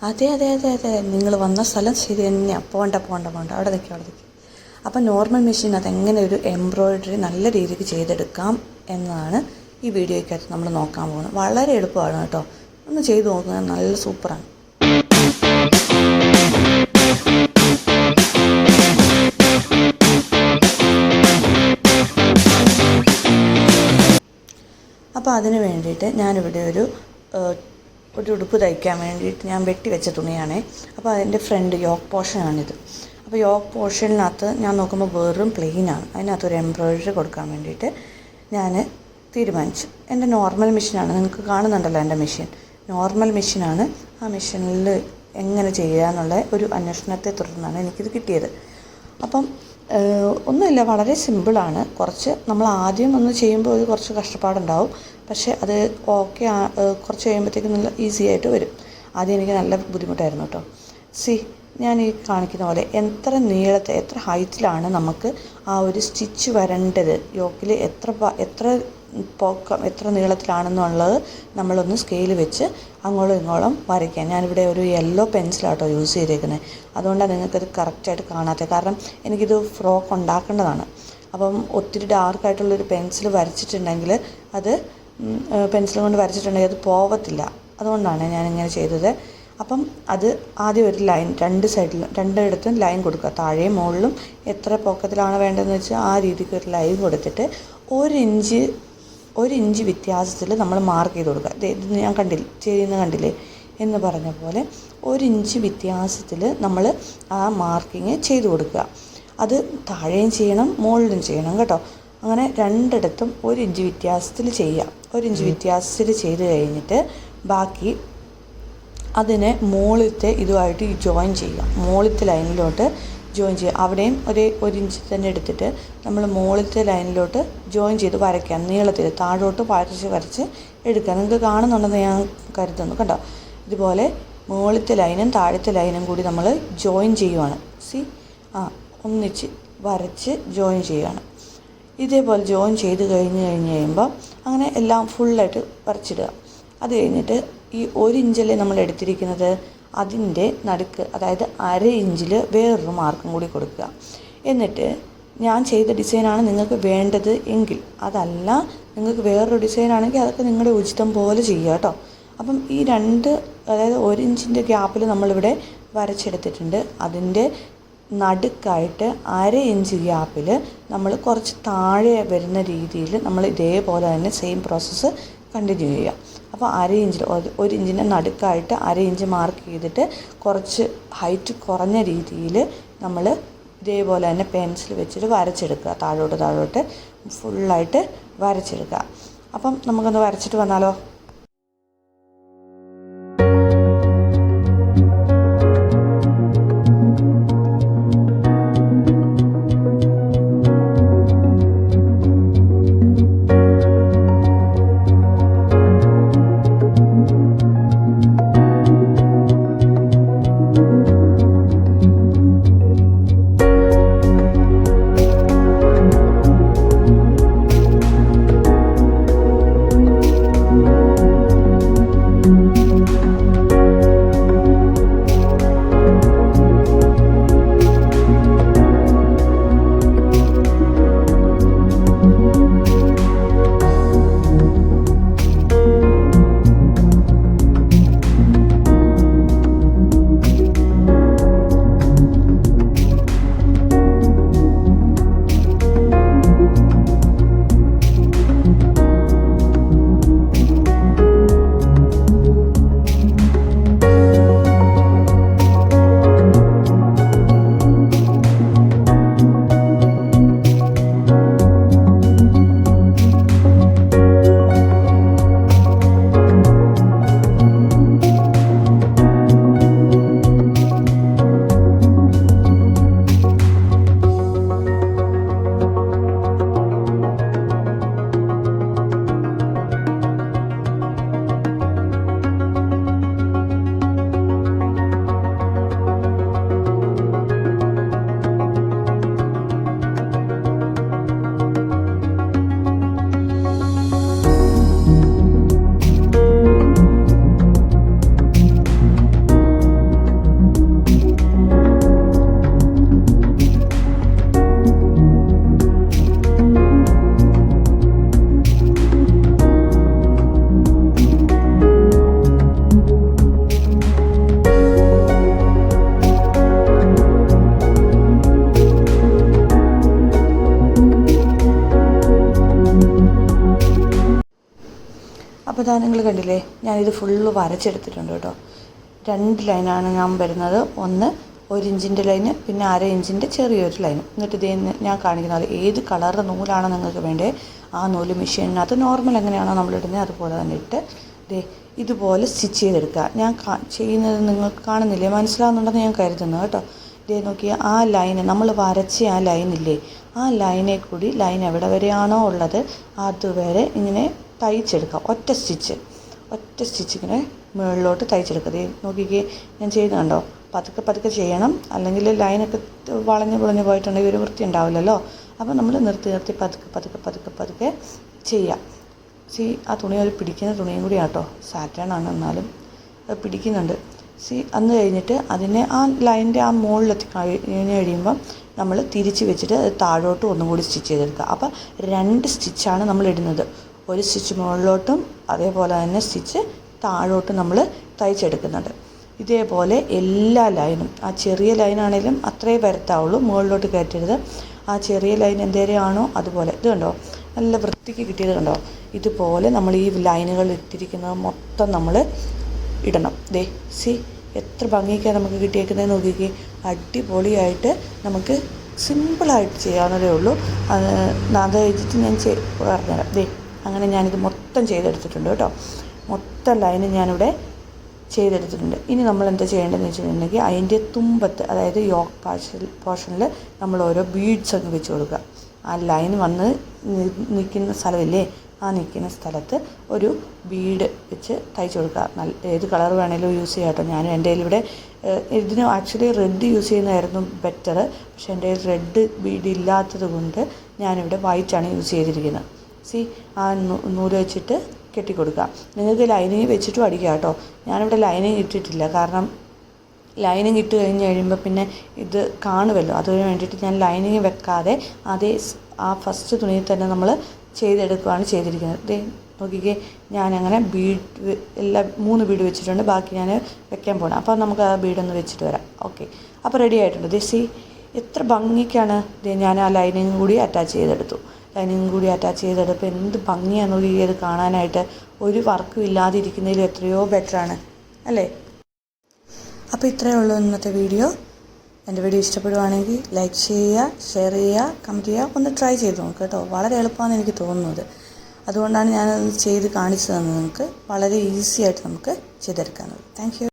അതെ അതെ അതെ അതെ, നിങ്ങൾ വന്ന സ്ഥലം ശരി തന്നെയാണ്. പോകണ്ട പോകണ്ട പോകണ്ട, അവിടെ നിൽക്കുക അവിടെ നിൽക്കുക. അപ്പം നോർമൽ മെഷീൻ അതെങ്ങനെ ഒരു എംബ്രോയ്ഡറി നല്ല രീതിക്ക് ചെയ്തെടുക്കാം എന്നാണ് ഈ വീഡിയോയ്ക്കകത്ത് നമ്മൾ നോക്കാൻ പോകുന്നത്. വളരെ എളുപ്പമാണ് കേട്ടോ, ഒന്ന് ചെയ്ത് നോക്കുക, നല്ല സൂപ്പറാണ്. അപ്പോൾ അതിന് വേണ്ടിയിട്ട് ഞാനിവിടെ ഒരു ഉടുപ്പ് തയ്ക്കാൻ വേണ്ടിയിട്ട് ഞാൻ വെട്ടി വെച്ച തുണിയാണേ. അപ്പോൾ അതിൻ്റെ ഫ്രണ്ട് യോക്ക് പോർഷനാണിത്. അപ്പോൾ യോക്ക് പോർഷനിനകത്ത് ഞാൻ നോക്കുമ്പോൾ വെറും പ്ലെയിനാണ്. അതിനകത്തൊരു എംബ്രോയ്ഡറി കൊടുക്കാൻ വേണ്ടിയിട്ട് ഞാൻ തീരുമാനിച്ചു. എൻ്റെ നോർമൽ മെഷീനാണ്, നിങ്ങൾക്ക് കാണുന്നുണ്ടല്ലോ എൻ്റെ മെഷീൻ നോർമൽ മെഷീനാണ്. ആ മെഷീനിൽ എങ്ങനെ ചെയ്യുക എന്നുള്ള ഒരു അന്വേഷണത്തെ തുടർന്നാണ് എനിക്കിത് കിട്ടിയത്. അപ്പം ഒന്നുമില്ല, വളരെ സിമ്പിളാണ്. കുറച്ച് നമ്മൾ ആദ്യം ഒന്ന് ചെയ്യുമ്പോൾ ഒരു കുറച്ച് കഷ്ടപ്പാടുണ്ടാവും, പക്ഷേ അത് ഓക്കെ കുറച്ച് കഴിയുമ്പോഴത്തേക്കും നല്ല ഈസി ആയിട്ട് വരും. ആദ്യം എനിക്ക് നല്ല ബുദ്ധിമുട്ടായിരുന്നു കേട്ടോ. ഞാൻ ഈ കാണിക്കുന്ന പോലെ എത്ര ഹൈറ്റിലാണ് നമുക്ക് ആ ഒരു സ്റ്റിച്ച് വരേണ്ടത്, യോക്കിൽ എത്ര പൊക്കം എത്ര നീളത്തിലാണെന്നുള്ളത് നമ്മളൊന്ന് സ്കെയിൽ വെച്ച് അങ്ങോളം ഇങ്ങോളം വരയ്ക്കാം. ഞാനിവിടെ ഒരു യെല്ലോ പെൻസിലാട്ടോ യൂസ് ചെയ്തേക്കുന്നത്, അതുകൊണ്ടാണ് നിങ്ങൾക്കത് കറക്റ്റായിട്ട് കാണാത്തത്. കാരണം എനിക്കിത് ഫ്രോക്ക് ഉണ്ടാക്കേണ്ടതാണ്. അപ്പം ഒത്തിരി ഡാർക്കായിട്ടുള്ളൊരു പെൻസിൽ വരച്ചിട്ടുണ്ടെങ്കിൽ പെൻസിൽ കൊണ്ട് വരച്ചിട്ടുണ്ടെങ്കിൽ അത് പോവത്തില്ല. അതുകൊണ്ടാണ് ഞാനിങ്ങനെ ചെയ്തത്. അപ്പം അത് ആദ്യം ഒരു ലൈൻ രണ്ടിടത്തും ലൈൻ കൊടുക്കുക, താഴെയും മുകളിലും എത്ര പൊക്കത്തിലാണ് വേണ്ടതെന്ന് വെച്ചാൽ ആ രീതിക്ക് ഒരു ലൈൻ കൊടുത്തിട്ട് ഒരു ഇഞ്ച് വ്യത്യാസത്തിൽ നമ്മൾ മാർക്ക് ചെയ്ത് കൊടുക്കുക. ഇത് ഞാൻ കണ്ടില്ലേ എന്ന് പറഞ്ഞ പോലെ 1 ഇഞ്ച് വ്യത്യാസത്തിൽ നമ്മൾ ആ മാർക്കിങ് ചെയ്ത് കൊടുക്കുക. അത് താഴെയും ചെയ്യണം മുകളിലും ചെയ്യണം കേട്ടോ. അങ്ങനെ രണ്ടിടത്തും 1 ഇഞ്ച് വ്യത്യാസത്തിൽ ചെയ്യുക. 1 ഇഞ്ച് വ്യത്യാസത്തിൽ ചെയ്ത് കഴിഞ്ഞിട്ട് ബാക്കി അതിനെ മുകളിലത്തെ ഇതുമായിട്ട് ജോയിൻ ചെയ്യുക. മുകളിലത്തെ ലൈനിലോട്ട് ജോയിൻ ചെയ്യുക. അവിടെയും 1 ഇഞ്ച് തന്നെ എടുത്തിട്ട് നമ്മൾ മുകളിലത്തെ ലൈനിലോട്ട് ജോയിൻ ചെയ്ത് വരയ്ക്കാം. നീളത്തിൽ താഴോട്ട് വരച്ച് എടുക്കുക. നിങ്ങൾക്ക് കാണുന്നുണ്ടെന്ന് ഞാൻ കരുതുന്നു കേട്ടോ. ഇതുപോലെ മുകളിലത്തെ ലൈനും താഴത്തെ ലൈനും കൂടി നമ്മൾ ജോയിൻ ചെയ്യുവാണ്. ഒന്നിച്ച് വരച്ച് ജോയിൻ ചെയ്യുകയാണ്. ഇതേപോലെ ജോയിൻ ചെയ്ത് കഴിയുമ്പോൾ അങ്ങനെ എല്ലാം ഫുള്ളായിട്ട് വരച്ചിടുക. അത് കഴിഞ്ഞിട്ട് ഈ 1 ഇഞ്ചല്ലേ നമ്മൾ എടുത്തിരിക്കുന്നത്, അതിൻ്റെ നടുക്ക് അതായത് 1/2 ഇഞ്ചിൽ വേറൊരു മാർക്കും കൂടി കൊടുക്കുക. എന്നിട്ട് ഞാൻ ചെയ്ത ഡിസൈനാണ് നിങ്ങൾക്ക് വേണ്ടത് എങ്കിൽ, അതല്ല നിങ്ങൾക്ക് വേറൊരു ഡിസൈനാണെങ്കിൽ അതൊക്കെ നിങ്ങളുടെ ഉചിതം പോലെ ചെയ്യുക കേട്ടോ. അപ്പം ഈ അതായത് 1 ഇഞ്ചിൻ്റെ ഗ്യാപ്പിൽ നമ്മളിവിടെ വരച്ചെടുത്തിട്ടുണ്ട്. അതിൻ്റെ നടുക്കായിട്ട് 1/2 ഇഞ്ച് ഗ്യാപ്പിൽ നമ്മൾ കുറച്ച് താഴെ വരുന്ന രീതിയിൽ നമ്മൾ ഇതേപോലെ തന്നെ സെയിം പ്രോസസ്സ് കണ്ടിന്യൂ ചെയ്യുക. അപ്പോൾ 1 ഇഞ്ചിൻ്റെ നടുക്കായിട്ട് 1/2 ഇഞ്ച് മാർക്ക് ചെയ്തിട്ട് കുറച്ച് ഹൈറ്റ് കുറഞ്ഞ രീതിയിൽ നമ്മൾ ഇതേപോലെ തന്നെ പെൻസിൽ വെച്ചിട്ട് വരച്ചെടുക്കുക. താഴോട്ട് ഫുള്ളായിട്ട് വരച്ചെടുക്കുക. അപ്പം നമുക്കൊന്ന് വരച്ചിട്ട് വന്നാലോ. അപ്പോൾ ഇതാ നിങ്ങൾ കണ്ടില്ലേ, ഞാനിത് ഫുള്ള് വരച്ചെടുത്തിട്ടുണ്ട് കേട്ടോ. 2 ലൈനാണ് ഞാൻ വരുന്നത്. ഒന്ന് 1 ഇഞ്ചിൻ്റെ ലൈന്, പിന്നെ 1/2 ഇഞ്ചിൻ്റെ ചെറിയൊരു ലൈന്. എന്നിട്ട് ഇതേ ഞാൻ കാണിക്കുന്നത് ഏത് കളറിൻ്റെ നൂലാണോ നിങ്ങൾക്ക് വേണ്ടത് ആ നൂല് മെഷീനിനകത്ത് നോർമൽ എങ്ങനെയാണോ നമ്മളിടുന്നത് അതുപോലെ തന്നെ ഇട്ട് ഇതുപോലെ സ്റ്റിച്ച് ചെയ്തെടുക്കുക. ഞാൻ ചെയ്യുന്നത് നിങ്ങൾക്ക് കാണുന്നില്ലേ, മനസ്സിലാവുന്നുണ്ടെന്ന് ഞാൻ കരുതുന്നു കേട്ടോ. നോക്കിയാൽ ആ ലൈന് നമ്മൾ വരച്ച ആ ലൈനില്ലേ, ആ ലൈനെ കൂടി ലൈൻ എവിടെ വരെയാണോ ഉള്ളത് അതുവരെ ഇങ്ങനെ തയ്ച്ചെടുക്കുക. ഒറ്റ സ്റ്റിച്ച് ഇങ്ങനെ മുകളിലോട്ട് തയ്ച്ചെടുക്കുക. നോക്കിക്കേ, ഞാൻ ചെയ്യുന്നത് കണ്ടോ. പതുക്കെ ചെയ്യണം, അല്ലെങ്കിൽ ലൈനൊക്കെ വളഞ്ഞു പോയിട്ടുണ്ടെങ്കിൽ ഒരു വൃത്തി ഉണ്ടാവില്ലല്ലോ. അപ്പോൾ നമ്മൾ നിർത്തി പതുക്കെ ചെയ്യാം. ആ തുണി ഒരു പിടിക്കുന്ന തുണിയും കൂടി ആട്ടോ, സാറ്റേണാണ് എന്നാലും അത് പിടിക്കുന്നുണ്ട്. അന്ന് കഴിഞ്ഞിട്ട് അതിനെ ആ ലൈനിൻ്റെ ആ മുകളിലെത്തി കഴിയുമ്പം നമ്മൾ തിരിച്ച് വെച്ചിട്ട് അത് താഴോട്ട് ഒന്നും കൂടി സ്റ്റിച്ച് ചെയ്തെടുക്കുക. അപ്പോൾ 2 സ്റ്റിച്ചാണ് നമ്മൾ ഇടുന്നത്. ഒരു സ്റ്റിച്ച് മുകളിലോട്ടും അതേപോലെ തന്നെ സ്റ്റിച്ച് താഴോട്ടും നമ്മൾ തയ്ച്ചെടുക്കുന്നുണ്ട്. ഇതേപോലെ എല്ലാ ലൈനും, ആ ചെറിയ ലൈനാണെങ്കിലും അത്രേ വരത്താവുള്ളൂ, മുകളിലോട്ട് കയറ്റരുത്. ആ ചെറിയ ലൈൻ എന്തേരെയാണോ അതുപോലെ. ഇത് കണ്ടോ, നല്ല വൃത്തിക്ക് കിട്ടിയത് കണ്ടോ. ഇതുപോലെ നമ്മൾ ഈ ലൈനുകൾ ഇട്ടിരിക്കുന്നത് മൊത്തം നമ്മൾ ഇടണം. എത്ര ഭംഗിക്കാണ് നമുക്ക് കിട്ടിയേക്കുന്നത് നോക്കിക്കേ. അടിപൊളിയായിട്ട് നമുക്ക് സിമ്പിളായിട്ട് ചെയ്യാവുന്നതേ ഉള്ളൂ. അത് വെച്ചിട്ട് ഞാൻ പറഞ്ഞുതരാം. അങ്ങനെ ഞാനിത് മൊത്തം ചെയ്തെടുത്തിട്ടുണ്ട് കേട്ടോ. മൊത്തം ലൈന് ഞാനിവിടെ ചെയ്തെടുത്തിട്ടുണ്ട്. ഇനി നമ്മൾ എന്താ ചെയ്യേണ്ടതെന്ന് വെച്ചിട്ടുണ്ടെങ്കിൽ അതിൻ്റെ തുമ്പത്ത്, അതായത് യോക്ക് പോർഷനിൽ നമ്മൾ ഓരോ ബീഡ്സ് അങ്ങ് വെച്ച് കൊടുക്കുക. ആ ലൈൻ വന്ന് നിൽക്കുന്ന സ്ഥലമില്ലേ, ആ നിൽക്കുന്ന സ്ഥലത്ത് ഒരു ബീഡ് വെച്ച് തയ്ച്ചു കൊടുക്കുക. ഏത് കളർ വേണേലും യൂസ് ചെയ്യാം കേട്ടോ. ഞാൻ എൻ്റെ കയ്യിലിവിടെ ഇതിന് ആക്ച്വലി റെഡ് യൂസ് ചെയ്യുന്നതായിരുന്നു ബെറ്റർ. പക്ഷേ എൻ്റെ റെഡ് ബീഡ് ഇല്ലാത്തത് കൊണ്ട് ഞാനിവിടെ വൈറ്റാണ് യൂസ് ചെയ്തിരിക്കുന്നത്. ആ നൂല് വെച്ചിട്ട് കെട്ടിക്കൊടുക്കുക. നിങ്ങൾക്ക് ലൈനിങ് വെച്ചിട്ടും അടിക്കുക കേട്ടോ. ഞാനിവിടെ ലൈനിങ് ഇട്ടിട്ടില്ല, കാരണം ലൈനിങ് ഇട്ട് കഴിയുമ്പോൾ പിന്നെ ഇത് കാണുമല്ലോ. അതിന് വേണ്ടിയിട്ട് ഞാൻ ലൈനിങ് വെക്കാതെ ആ ഫസ്റ്റ് തുണിയിൽ തന്നെ നമ്മൾ ചെയ്തെടുക്കുകയാണ് ചെയ്തിരിക്കുന്നത്. നോക്കിക്കേ, ഞാനങ്ങനെ ബീഡ് 3 ബീഡ് വെച്ചിട്ടുണ്ട്. ബാക്കി ഞാൻ വെക്കാൻ പോകണം. അപ്പോൾ നമുക്ക് ആ ബീഡൊന്ന് വെച്ചിട്ട് വരാം. ഓക്കെ, അപ്പോൾ റെഡി ആയിട്ടുണ്ട്. എത്ര ഭംഗിക്കാണ് ഞാൻ ആ ലൈനിങ് കൂടി അറ്റാച്ച് ചെയ്തെടുത്തു. എന്ത് ഭംഗിയാണ് നോക്കിയത് കാണാനായിട്ട്. ഒരു വർക്കും ഇല്ലാതിരിക്കുന്നതിലും എത്രയോ ബെറ്ററാണ് അല്ലേ. അപ്പോൾ ഇത്രയേ ഉള്ളൂ ഇന്നത്തെ വീഡിയോ. എൻ്റെ വീഡിയോ ഇഷ്ടപ്പെടുവാണെങ്കിൽ ലൈക്ക് ചെയ്യുക, ഷെയർ ചെയ്യുക, കമൻറ്റ് ചെയ്യുക. ഒന്ന് ട്രൈ ചെയ്ത് നോക്കുക കേട്ടോ. വളരെ എളുപ്പമാണെന്ന് എനിക്ക് തോന്നുന്നത്. അതുകൊണ്ടാണ് ഞാനത് ചെയ്ത് കാണിച്ചു തന്നത്. നിങ്ങൾക്ക് വളരെ ഈസി ആയിട്ട് നമുക്ക് ചെയ്തെടുക്കാനുള്ളത്. Thank you.